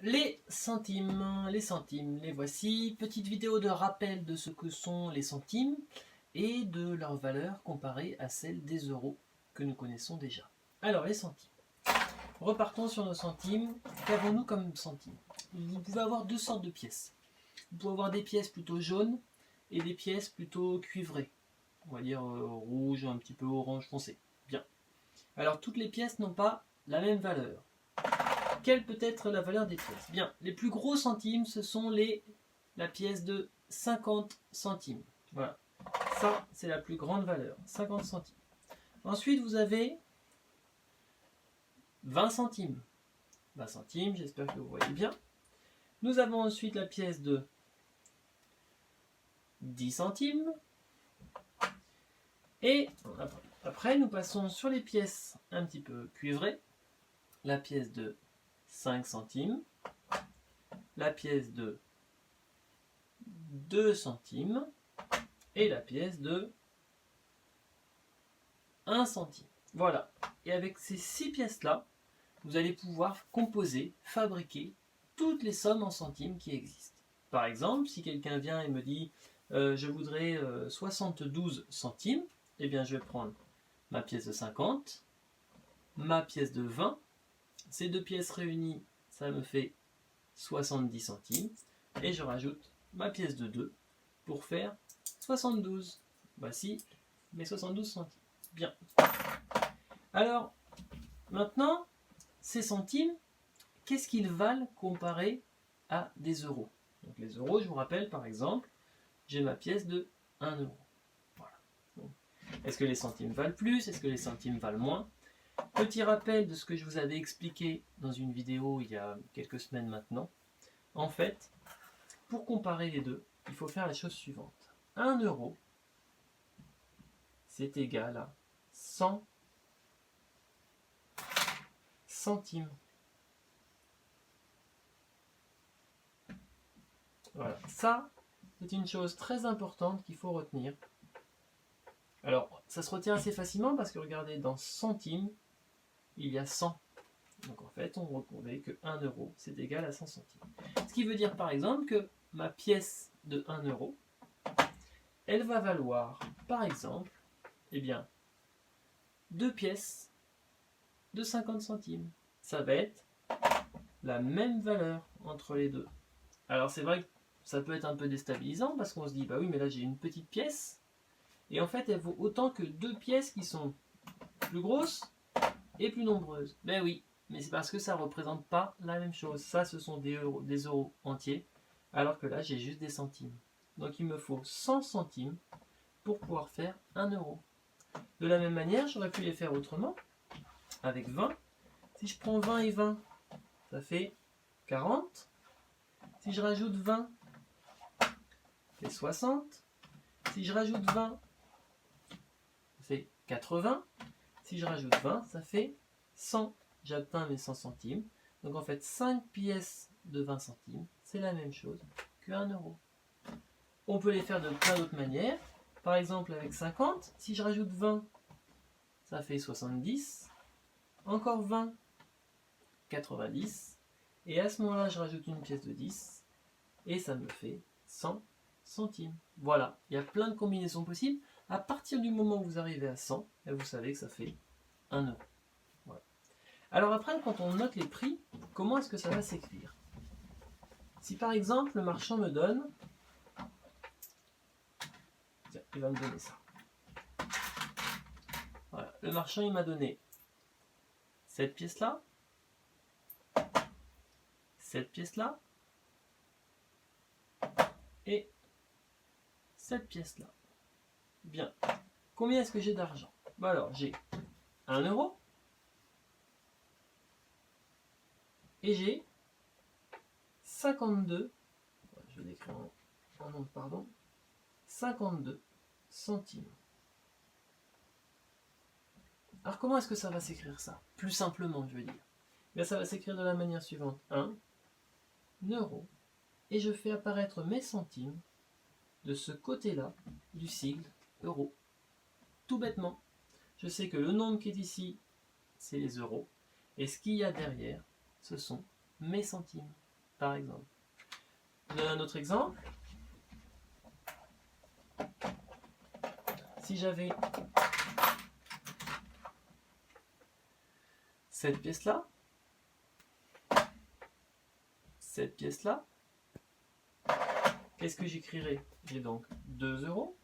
Les centimes, les voici. Petite vidéo de rappel de ce que sont les centimes et de leur valeur comparée à celle des euros que nous connaissons déjà. Alors les centimes. Repartons sur nos centimes. Qu'avons-nous comme centimes? Vous pouvez avoir deux sortes de pièces. Vous pouvez avoir des pièces plutôt jaunes et des pièces plutôt cuivrées. On va dire rouge, un petit peu orange foncé. Bien. Alors toutes les pièces n'ont pas la même valeur. Quelle peut être la valeur des pièces? Bien, les plus gros centimes, ce sont la pièce de 50 centimes. Voilà. Ça, c'est la plus grande valeur, 50 centimes. Ensuite, vous avez 20 centimes. 20 centimes, j'espère que vous voyez bien. Nous avons ensuite la pièce de 10 centimes. Et après, nous passons sur les pièces un petit peu cuivrées. La pièce de 5 centimes. La pièce de 2 centimes. Et la pièce de 1 centime. Voilà. Et avec ces 6 pièces-là, vous allez pouvoir composer, fabriquer toutes les sommes en centimes qui existent. Par exemple, si quelqu'un vient et me dit je voudrais 72 centimes, eh bien je vais prendre ma pièce de 50, ma pièce de 20, ces deux pièces réunies, ça me fait 70 centimes, et je rajoute ma pièce de 2 pour faire 72. Voici mes 72 centimes. Bien. Alors, maintenant, ces centimes, qu'est-ce qu'ils valent comparé à des euros? Donc les euros, je vous rappelle, par exemple, j'ai ma pièce de 1 euro. Voilà. Est-ce que les centimes valent plus? Est-ce que les centimes valent moins? Petit rappel de ce que je vous avais expliqué dans une vidéo il y a quelques semaines maintenant. En fait, pour comparer les deux, il faut faire la chose suivante. 1 euro, c'est égal à 100 centimes. Voilà, ça, c'est une chose très importante qu'il faut retenir. Alors, ça se retient assez facilement parce que regardez, dans centimes, il y a 100. Donc en fait, on reconnaît que 1 euro, c'est égal à 100 centimes. Ce qui veut dire par exemple que ma pièce de 1 euro, elle va valoir, par exemple, eh bien, 2 pièces de 50 centimes. Ça va être la même valeur entre les deux. Alors c'est vrai que ça peut être un peu déstabilisant parce qu'on se dit, bah oui, mais là j'ai une petite pièce, et en fait elle vaut autant que deux pièces qui sont plus grosses et plus nombreuses. Ben oui, mais c'est parce que ça ne représente pas la même chose. Ça, ce sont des euros entiers, alors que là j'ai juste des centimes. Donc il me faut 100 centimes pour pouvoir faire 1 euro. De la même manière, j'aurais pu les faire autrement, avec 20. Si je prends 20 et 20, ça fait 40. Si je rajoute 20, ça fait 60. Si je rajoute 20, ça fait 80. Si je rajoute 20, ça fait 100. J'atteins mes 100 centimes. Donc en fait, 5 pièces de 20 centimes, c'est la même chose que 1 euro. On peut les faire de plein d'autres manières. Par exemple, avec 50, si je rajoute 20, ça fait 70. Encore 20, 90. Et à ce moment-là, je rajoute une pièce de 10. Et ça me fait 100 centimes. Voilà, il y a plein de combinaisons possibles. À partir du moment où vous arrivez à 100, vous savez que ça fait 1 euro. Voilà. Alors après, quand on note les prix, comment est-ce que ça va s'écrire? Si par exemple, le marchand me donne... Tiens, il va me donner ça. Voilà, le marchand, il m'a donné cette pièce-là, cette pièce-là, et cette pièce-là. Bien. Combien est-ce que j'ai d'argent? Bon alors, j'ai 1 euro, et j'ai 52, je vais l'écrire en nombre, pardon, 52 centimes. Alors comment est-ce que ça va s'écrire ça? Plus simplement, je veux dire. Bien, ça va s'écrire de la manière suivante. 1 euro, et je fais apparaître mes centimes de ce côté-là du sigle euro. Tout bêtement. Je sais que le nombre qui est ici, c'est les euros, et ce qu'il y a derrière, ce sont mes centimes. par exemple. Je donne un autre exemple. Si j'avais cette pièce-là, cette pièce-là, qu'est-ce que j'écrirais? J'ai donc 2 euros,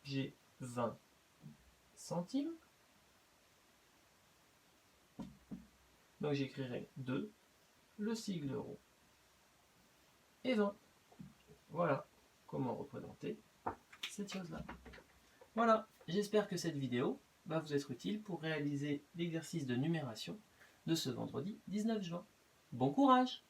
j'ai 20 centimes, donc j'écrirai 2, le sigle euro, et 20. Voilà comment représenter cette chose-là. Voilà, j'espère que cette vidéo va vous être utile pour réaliser l'exercice de numération de ce vendredi 19 juin. Bon courage!